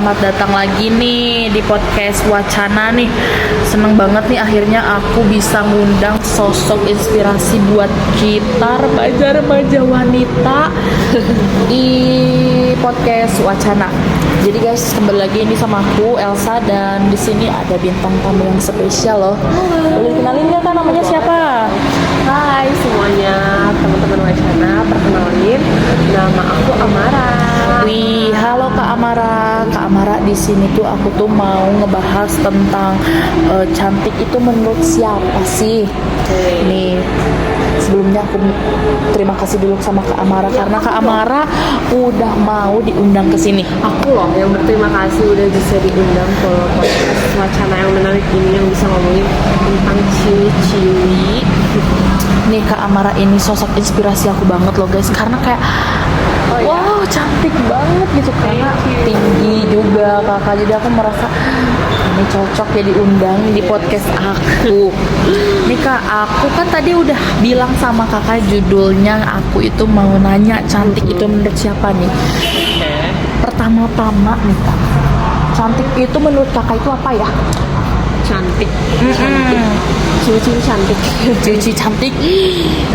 selamat datang lagi nih di podcast Wacana nih. Seneng banget nih akhirnya aku bisa ngundang sosok inspirasi buat kita remaja-remaja wanita di podcast Wacana. Jadi guys, kembali lagi ini sama aku Elsa dan di sini ada bintang tamu yang spesial loh. Boleh kenalin nggak kan namanya siapa? Hai semuanya, teman-teman Wacana, perkenalin, nama aku Amara. Wih, halo Kak Amara. Kak Amara, di sini tuh aku tuh mau ngebahas tentang cantik itu menurut siapa sih? Nih, sebelumnya aku terima kasih dulu sama Kak Amara karena Kak Amara udah mau diundang ke sini. Aku loh yang berterima kasih udah bisa diundang ke podcast Wacana yang menarik ini, yang bisa ngomongin tentang ciwi-ciwi. Nih Kak Amara ini sosok inspirasi aku banget loh guys, karena kayak wow, cantik banget gitu, karena tinggi juga kakak, jadi aku merasa ini cocok ya diundang di podcast aku. Nih Kak, aku kan tadi udah bilang sama kakak judulnya aku itu mau nanya cantik itu menurut siapa nih. Pertama-tama nih Kak, cantik itu menurut kakak itu apa ya? Cantik. Ciwi-ciwi cantik. Cici cantik.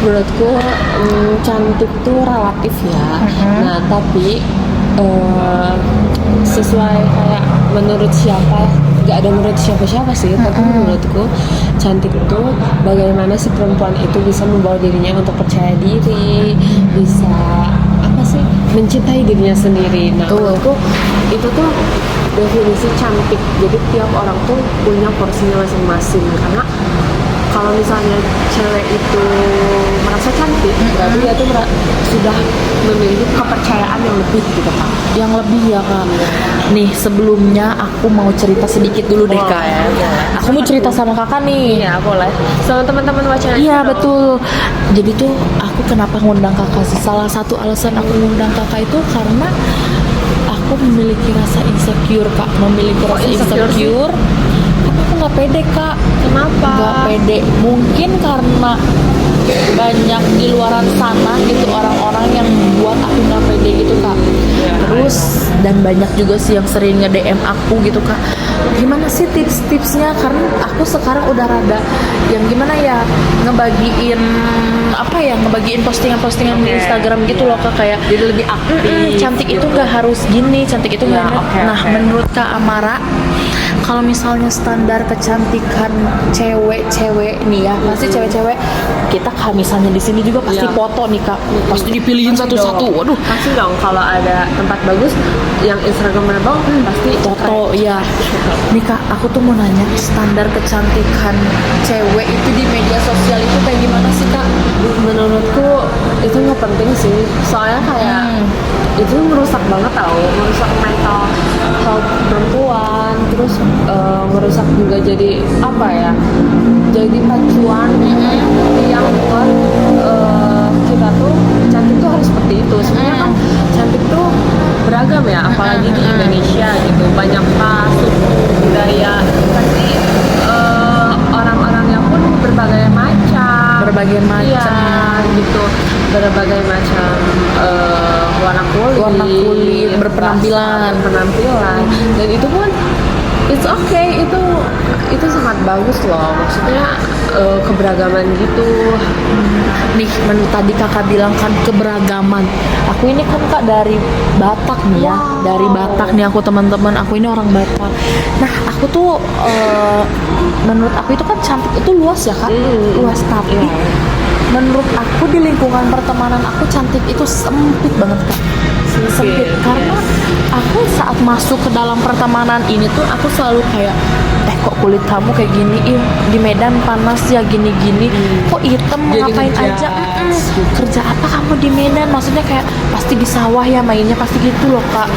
Menurutku cantik tuh relatif ya. Nah tapi sesuai kayak menurut siapa, gak ada menurut siapa-siapa sih. Tapi menurutku cantik itu bagaimana si perempuan itu bisa membawa dirinya untuk percaya diri, bisa apa sih, mencintai dirinya sendiri. Nah menurutku itu tuh definisi cantik. Jadi tiap orang tuh punya porsinya masing-masing. Karena kalau misalnya cewek itu merasa cantik, berarti dia tuh sudah memiliki kepercayaan yang lebih gitu Kak. Yang lebih ya Kak. Nih sebelumnya aku mau cerita sedikit dulu deh Kak. Aku mau cerita sama kakak nih. Iya boleh. Sama teman-teman Wacana. Iya betul. Jadi tuh aku kenapa ngundang kakak sih? Salah satu alasan aku ngundang kakak itu karena aku memiliki rasa insecure Kak. Memiliki rasa insecure. Karena aku nggak pede Kak. Kenapa? Nggak pede. Mungkin karena banyak di luaran sana gitu orang-orang yang buat aku nggak pede gitu Kak. Terus dan banyak juga sih yang sering nge-DM aku gitu Kak, gimana sih tips-tipsnya, karena aku sekarang udah rada yang gimana ya, ngebagiin postingan-postingan di Instagram gitu loh Kak, kayak Jadi lebih aktif. cantik itu nggak harus gini, cantik itu nggak menurut Kak Amara, kalau misalnya standar kecantikan cewek-cewek nih ya, pasti cewek-cewek kita Kak, misalnya di sini juga pasti foto nih Kak, pasti dipilihin satu-satu. Waduh, pasti dong, kalau ada tempat bagus yang Instagramnya bang, pasti foto ya. Nih Kak, aku tuh mau nanya, standar kecantikan cewek itu di media sosial itu kayak gimana sih Kak? Menurutku itu nggak penting sih, soalnya kayak itu merusak banget tau, merusak mental health perempuan, terus merusak juga, jadi apa ya, jadi pacuan yang buat kita tuh cantik tuh harus seperti itu. Sebenarnya kan cantik tuh beragam ya, apalagi di Indonesia gitu, banyak suku budaya, pasti orang-orangnya pun berbagai macam. Iya, gitu, berbagai macam warna kulit, berpenampilan. Dan itu pun it's okay, itu sangat bagus loh, maksudnya keberagaman gitu. Nih tadi kakak bilang kan keberagaman, aku ini kan Kak dari Batak nih ya. Dari Batak nih aku, teman-teman aku ini orang Batak. Nah aku tuh menurut aku itu kan cantik itu luas ya Kak, luas, tapi menurut aku di lingkungan pertemanan aku cantik itu sempit banget Kak. Sempit karena aku saat masuk ke dalam pertemanan ini tuh aku selalu kayak, kok kulit kamu kayak gini, di Medan panas ya gini-gini, kok hitam, ngapain aja, kerja apa kamu di Medan, maksudnya kayak pasti di sawah ya mainnya, pasti gitu loh Kak.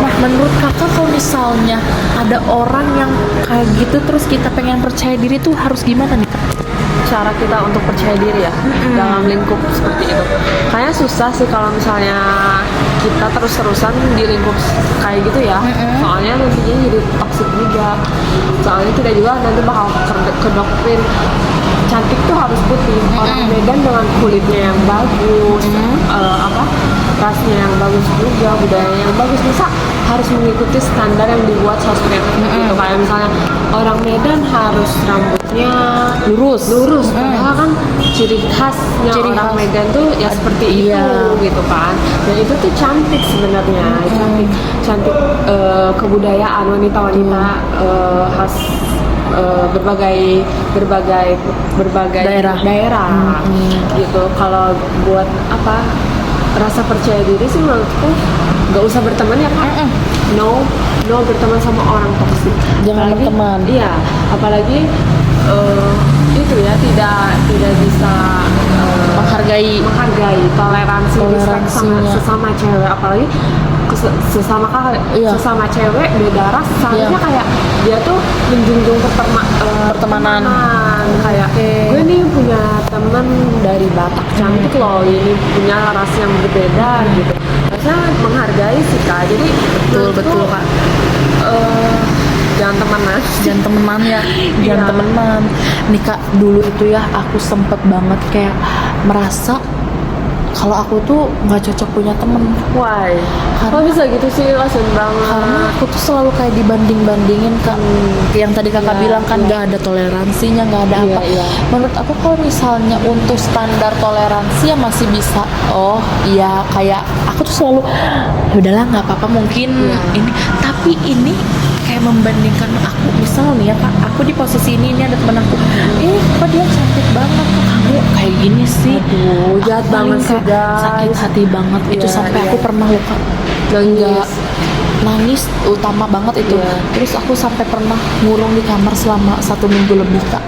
Nah menurut kakak kalau misalnya ada orang yang kayak gitu terus kita pengen percaya diri tuh harus gimana nih Kak? Cara kita untuk percaya diri ya dalam lingkup seperti itu kayaknya susah sih kalau misalnya kita terus-terusan di lingkup kayak gitu ya. Soalnya nantinya jadi toksik juga, soalnya kita juga nanti bakal kedoktrin cantik tuh harus putih. Orang Medan dengan kulitnya yang bagus, rasnya yang bagus juga, budayanya yang bagus, masa harus mengikuti standar yang dibuat sosmed gitu. Kayak misalnya orang Medan harus rambutnya lurus padahal kan ciri khasnya Ciri orang khas. Medan tuh ya seperti itu Iya. gitu kan. Dan itu tuh cantik sebenarnya, cantik kebudayaan wanita-wanita khas berbagai daerah gitu. Kalau buat apa rasa percaya diri sih menurutku nggak usah berteman ya Kak. No berteman sama orang toksik. Jangan berteman. Iya, apalagi itu ya tidak bisa Menghargai toleransi respect sama Toleransinya. sesama cewek, apalagi Iya. sesama cewek beda ras, seharusnya Iya. kayak dia tuh menjunjung Pertemanan. kayak Oke. gue nih punya temen dari Batak cantik loh, ini punya ras yang berbeda gitu, harusnya menghargai sih Kak. Jadi Betul, Kak. jangan temenan. Jangan temenan ya, jangan Iya. temenan. Nih Kak, dulu itu ya aku sempet banget kayak merasa kalau aku tuh nggak cocok punya temen. Why? Karena- Kok bisa gitu sih, kasian banget. Karena aku tuh selalu kayak dibanding-bandingin Kak. Yang tadi Kakak Iya, bilang kan iya. nggak ada toleransinya, nggak ada Iya, apa. iya. Menurut aku kalau misalnya untuk standar toleransi ya masih bisa. Oh iya, kayak aku tuh selalu "Ya udahlah nggak apa-apa mungkin Iya. ini." Tapi ini kayak membandingkan aku, misal nih ya Kak, aku di posisi ini ada temen aku, kok dia cantik banget, kok kamu kayak gini sih. Aduh, jahat Aku paling banget sih, kayak guys. sakit hati banget itu, Iya, sampai iya. aku pernah loh Kak Nangis. nangis utama banget itu. Iya. Terus aku sampai pernah ngurung di kamar selama 1 minggu lebih Kak,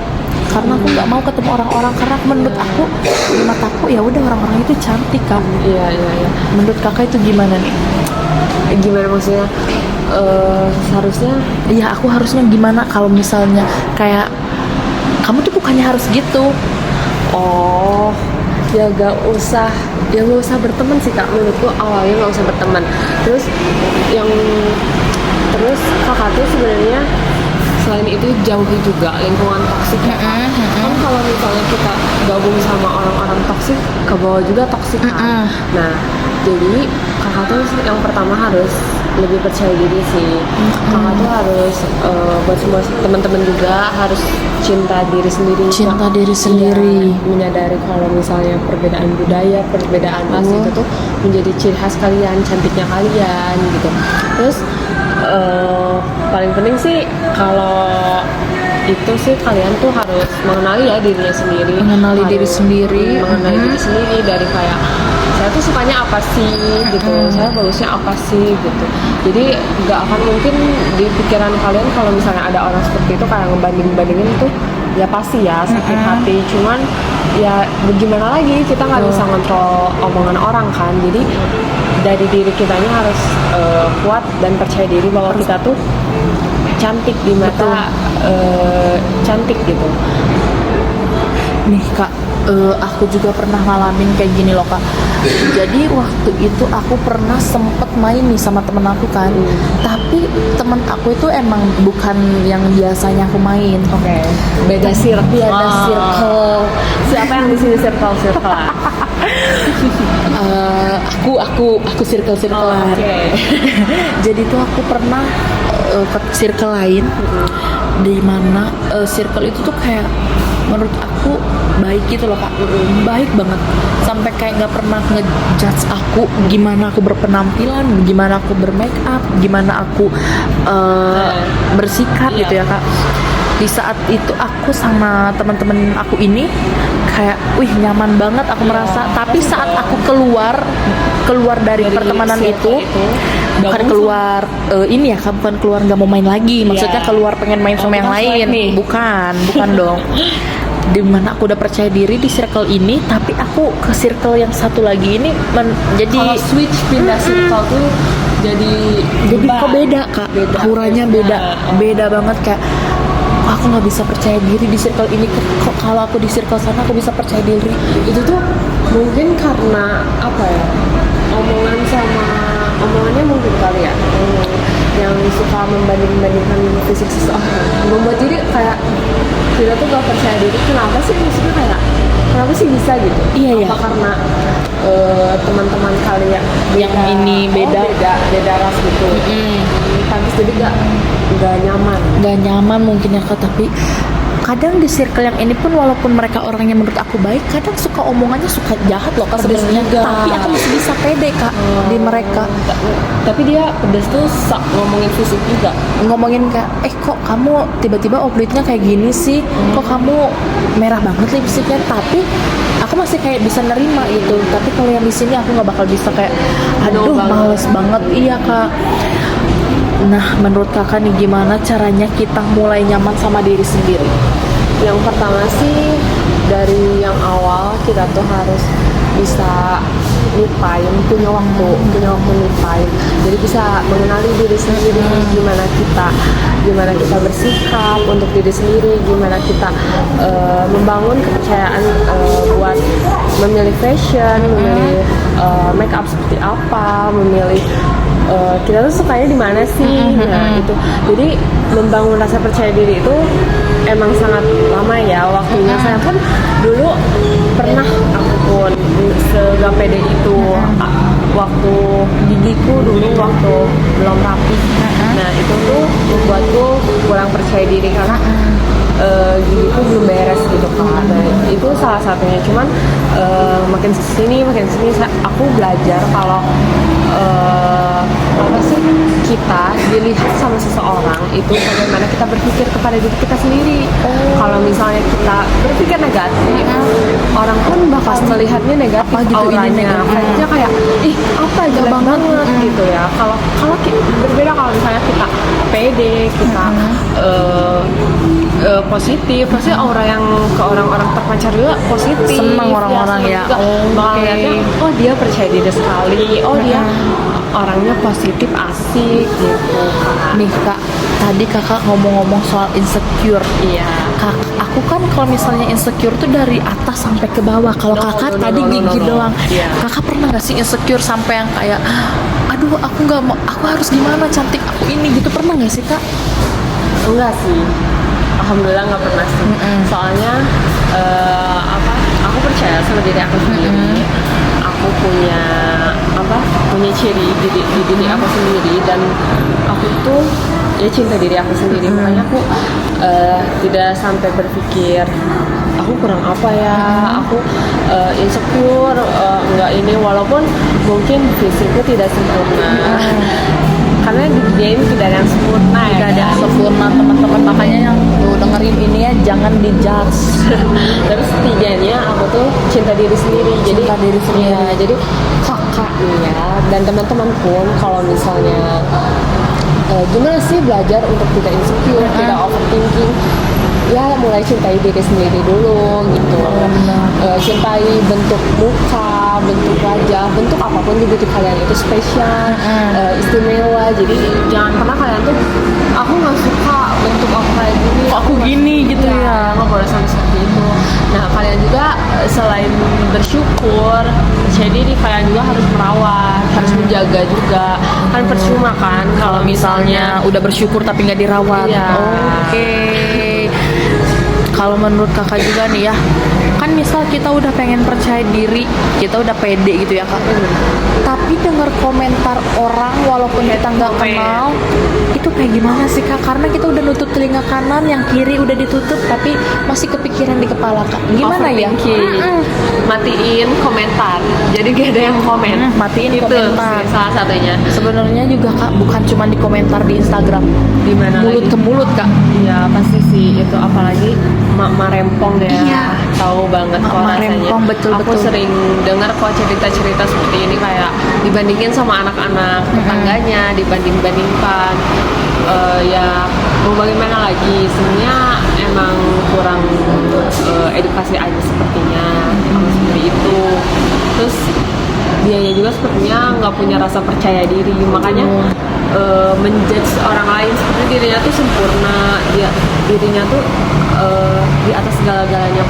karena aku nggak mau ketemu orang-orang, karena menurut aku di mataku ya udah orang-orang itu cantik Kak. Iya. Menurut Kakak itu gimana nih? Gimana maksudnya? Seharusnya Iya, aku harusnya gimana kalau misalnya kayak kamu tuh bukannya harus gitu. ya gak usah berteman sih Kak, menurutku awalnya gak usah berteman. Terus Kakak tuh sebenarnya selain itu jauhi juga lingkungan toksik ya Kak. Kan kalau misalnya kita gabung sama orang-orang toksik, ke bawah juga toksik kan. Nah, jadi Kakak tuh yang pertama harus lebih percaya diri sih. Kakak tuh harus buat semua teman-teman juga harus cinta diri sendiri. Cinta Kak. diri sendiri. Iya, menyadari kalau misalnya perbedaan budaya, perbedaan ras itu tuh menjadi ciri khas kalian, cantiknya kalian gitu. Terus paling penting sih kalau itu sih kalian tuh harus mengenali ya dirinya sendiri. Mengenali diri sendiri. Mengenali diri sendiri dari kayak saya tuh sukanya apa sih gitu, saya bagusnya apa sih gitu. Jadi nggak akan mungkin di pikiran kalian kalau misalnya ada orang seperti itu kayak ngebanding-bandingin tuh ya pasti ya sakit hati. Cuman ya bagaimana lagi, kita nggak bisa ngontrol omongan orang kan. Jadi dari diri kitanya harus kuat dan percaya diri bahwa kita tuh cantik di mata cantik gitu. Nih Kak, aku juga pernah ngalamin kayak gini loh Kak. Jadi waktu itu aku pernah sempet main nih sama temen aku kan. Tapi temen aku itu emang bukan yang biasanya aku main. Oke. Beda circle. Beda circle. Siapa yang di sini circle? Aku circle-circlean. Oke. Jadi tuh aku pernah ke circle lain, di mana circle itu tuh kayak menurut aku baik gitu loh Kak, baik banget, sampai kayak nggak pernah ngejudge aku gimana aku berpenampilan, gimana aku bermake up, gimana aku bersikap gitu ya Kak. Di saat itu aku sama teman-teman aku ini kayak, wih nyaman banget aku merasa. Tapi saat aku keluar dari pertemanan itu, bukan keluar ini ya Kak, bukan keluar nggak mau main lagi, maksudnya keluar pengen main sama yang lain, bukan dong. Dimana aku udah percaya diri di circle ini, tapi aku ke circle yang satu lagi ini jadi Kalau switch pindah circle tuh jadi kok beda Kak, auranya beda banget. Kayak aku nggak bisa percaya diri di circle ini, kok kalau aku di circle sana aku bisa percaya diri. itu tuh mungkin karena apa ya, omongannya mungkin kali ya, yang suka membandingkan fisik seseorang membuat diri kayak kita tuh gak percaya diri. Kenapa sih, maksudnya kayak kenapa sih bisa gitu? Iya, iya. Apa karena teman-teman kalian Yang ini beda. beda ras gitu. Pantas jadi nggak nyaman. Gak nyaman mungkin ya Kak, tapi kadang di circle yang ini pun walaupun mereka orangnya menurut aku baik, kadang suka omongannya suka jahat loh Kak Pedes sebenarnya. juga. Tapi aku masih bisa pede Kak di mereka. Tapi dia pedes tuh ngomongin fisik juga. Ngomongin Kak, kok kamu tiba-tiba oblitnya kayak gini sih? Kok kamu merah banget lipstiknya? Tapi aku masih kayak bisa nerima gitu. Tapi kalau yang di sini aku nggak bakal bisa kayak, aduh males banget. Iya Kak. Nah, menurut kakak nih gimana caranya kita mulai nyaman sama diri sendiri? Yang pertama sih dari yang awal kita tuh harus bisa me time, punya waktu me time. Jadi bisa mengenali diri sendiri, gimana kita bersikap untuk diri sendiri, gimana kita membangun kepercayaan buat memilih fashion, memilih make up seperti apa, memilih kita tuh sukanya di mana sih. Nah itu jadi membangun rasa percaya diri itu emang sangat lama ya waktunya. Saya pun dulu pernah, aku pun segak pede itu waktu gigiku dulu waktu belum rapi. Nah itu tuh membuatku kurang percaya diri karena gigiku belum beres gitu kan. Nah itu salah satunya. Cuman makin kesini aku belajar kalau apa sih, kita dilihat sama seseorang itu bagaimana kita berpikir kepada diri kita sendiri. Kalau misalnya kita berpikir negatif, orang pun bakal melihatnya negatif Apa gitu, auranya. ini negatif. Kayaknya kayak ih apa jelek banget gitu ya. Kalau berbeda kalau misalnya kita pede, kita positif, pasti aura yang ke orang-orang terpancar juga positif. Senang orang-orang ya. Bakal lihatnya, oh dia percaya diri sekali, oh dia orangnya positif, asik gitu. Nih Kak, tadi kakak ngomong-ngomong soal insecure. Iya. Aku kan kalau misalnya insecure tuh dari atas sampai ke bawah. Kalau kakak tadi gigi doang. Iya. Kakak pernah nggak sih insecure sampai yang kayak, aduh aku nggak mau, aku harus gimana cantik aku ini gitu, pernah nggak sih Kak? Enggak sih, alhamdulillah nggak pernah sih. Soalnya aku percaya sama diri aku sendiri. Aku punya ciri di diri aku sendiri, dan aku tuh ya cinta diri aku sendiri. Makanya aku tidak sampai berpikir aku kurang apa ya, aku insecure, enggak ini, walaupun mungkin fisikku tidak sempurna. Karena di dunia ini tidak ada yang sempurna ya. Gak ada yang sempurna teman-teman, makanya yang tuh dengerin ini ya jangan dijudge. Tapi setidaknya aku tuh cinta diri sendiri. Jadi Cinta diri sendiri. ya, jadi kakak nih ya, dan teman-teman pun kalau misalnya gimana sih belajar untuk tidak insecure, tidak overthinking, ya mulai cintai diri sendiri dulu gitu. Cintai bentuk muka, bentuk wajah, bentuk apapun di diri kalian itu spesial, istimewa. Jadi jangan pernah kalian tuh, aku nggak suka bentuk aku kayak gini, Kok aku gini gitu ya. nggak boleh sampai seperti itu. Nah kalian juga selain bersyukur, percaya diri, kalian juga harus merawat, harus menjaga juga. Kan percuma kan kalau misalnya Udah bersyukur tapi nggak dirawat. Iya. Oke. Kalau menurut kakak juga nih ya, kan misal kita udah pengen percaya diri, kita udah pede gitu ya Kak. Tapi dengar komentar orang walaupun kita nggak kenal, itu kayak gimana sih Kak? Karena kita udah nutup telinga kanan, yang kiri udah ditutup, tapi masih kepikiran di kepala Kak. Gimana ya? Overthinking. Matiin komentar, jadi gak ada yang komen. Matiin Itu komentar. sih salah satunya. Sebenarnya juga Kak, bukan cuma di komentar di Instagram, Di mana mulut lagi? ke mulut Kak. Iya pasti sih itu, apalagi mak rempong ya. Iya. Tahu banget kok Mak rasanya. rempong, betul. Aku sering dengar kok cerita-cerita seperti ini, kayak dibandingin sama anak-anak tetangganya, dibandingkan. Ya mau bagaimana lagi, sebenarnya emang kurang edukasi aja sepertinya, seperti itu. Terus dianya juga sepertinya nggak punya rasa percaya diri, makanya menjudge orang lain seperti dirinya tuh sempurna, dirinya tuh di atas segala-galanya,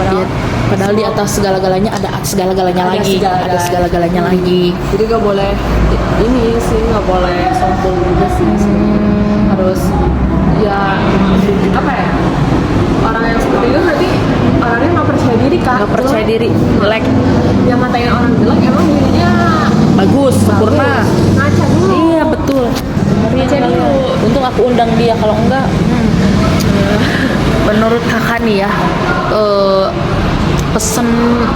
Padahal di atas segala-galanya ada segala-galanya Ada lagi, segala-galanya. ada segala-galanya lagi. Jadi nggak boleh ini sih, nggak boleh sombong juga sih. Harus ya apa ya, orang yang seperti itu berarti orangnya nggak percaya diri Kak. Nggak percaya diri, yang ngatain orang jelek emang dirinya undang dia, kalau enggak menurut kakak nih ya,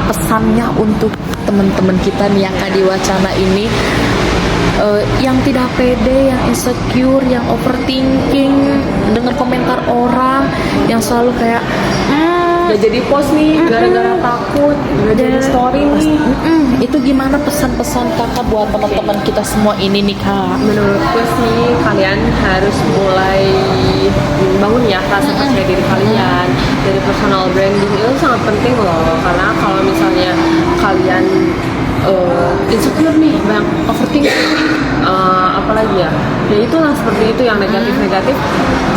pesannya untuk teman-teman kita nih yang di Wacana ini, yang tidak pede, yang insecure, yang overthinking dengan komentar orang, yang selalu kayak Gak jadi post nih gara-gara takut, gak jadi story nih. Itu gimana pesan-pesan kakak buat teman-teman kita semua ini nih kak? Menurutku sih kalian harus mulai bangun ya rasa percaya diri kalian. Dari personal branding itu sangat penting loh, karena kalau misalnya kalian insecure nih, banyak overthinking, apalagi ya itulah seperti itu yang negatif-negatif,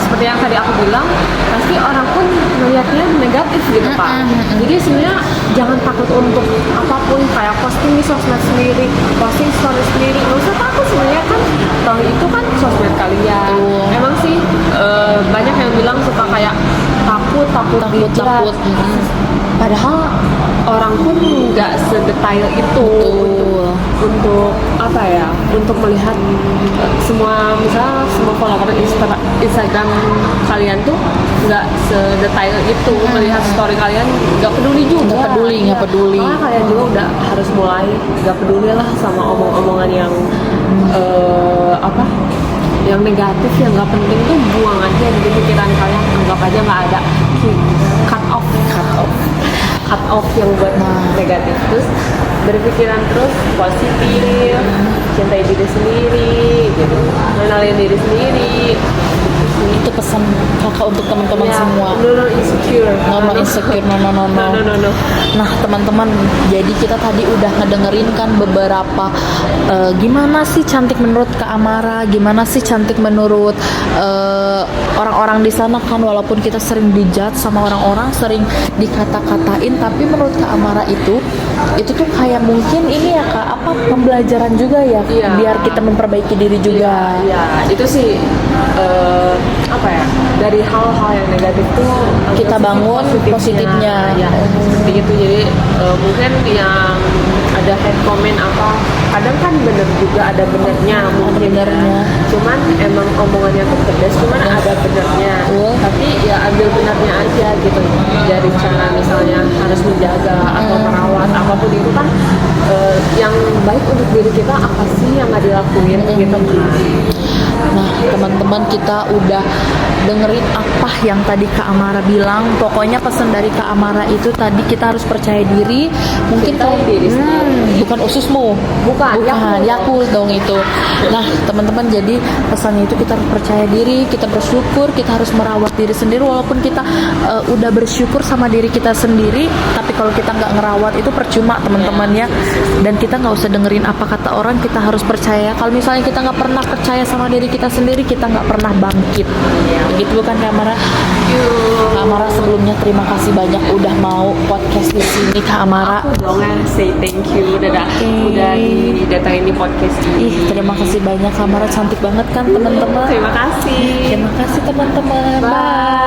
seperti yang tadi aku bilang, pasti orang pun melihatnya negatif gitu pak. Jadi sebenarnya jangan takut untuk apapun, kayak posting di sosmed sendiri, posting story sendiri, nggak usah takut sebenarnya, kan toh itu kan sosmed kalian. Emang sih banyak yang bilang suka kayak takut dihujat. Padahal orang pun nggak sedetail itu untuk apa ya, untuk melihat semua, misalnya semua follower Instagram kalian tuh nggak sedetail itu, melihat story kalian nggak peduli juga. Nggak peduli. Makanya kalian juga udah harus mulai nggak peduli lah sama omong-omongan yang yang negatif, yang nggak penting tuh buang aja di pikiran kalian, anggap aja nggak ada. Cut off yang buat negatif. Terus berpikiran terus positif, cintai diri sendiri gitu, kenalin diri sendiri. Itu pesan kakak untuk teman-teman semua. No insecure. No insecure, no. Nah teman-teman, jadi kita tadi udah ngedengerin kan beberapa gimana sih cantik menurut Kak Amara, gimana sih cantik menurut orang-orang di sana kan, walaupun kita sering dijudge sama orang-orang, sering dikata-katain, tapi menurut Kak Amara itu tuh kayak mungkin ini ya Kak, pembelajaran juga ya, biar kita memperbaiki diri juga. Iya, itu sih dari hal-hal yang negatif tuh kita bangun positifnya. Ya, seperti itu. Jadi mungkin yang ada hate comment kadang kan bener juga, ada benernya mungkin. Cuman emang omongannya tuh pedas, cuman ada benernya. Tapi ya ambil benernya aja gitu. Dari cara misalnya harus menjaga atau merawat apapun itu kan, yang baik untuk diri kita apa sih yang nggak dilakuin gitu. Nah teman-teman, kita udah dengerin apa yang tadi Kak Amara bilang. Pokoknya pesan dari Kak Amara itu tadi, kita harus percaya diri. Mungkin diri sendiri. Bukan ususmu, bukan Yakult dong itu. Nah teman-teman, jadi pesannya itu kita harus percaya diri, kita bersyukur, kita harus merawat diri sendiri. Walaupun kita udah bersyukur sama diri kita sendiri, tapi kalau kita nggak ngerawat itu percuma teman-teman ya. Dan kita nggak usah dengerin apa kata orang, kita harus percaya. Kalau misalnya kita nggak pernah percaya sama diri kita sendiri, kita nggak pernah bangkit. Gitu bukan Kak Amara? Kak Amara sebelumnya terima kasih banyak udah mau podcast di sini Kak Amara. Aku dong say thank you udah didatangin di podcast ini. Terima kasih banyak Kak Amara, cantik banget kan teman-teman. Terima kasih. Terima kasih teman-teman. Bye.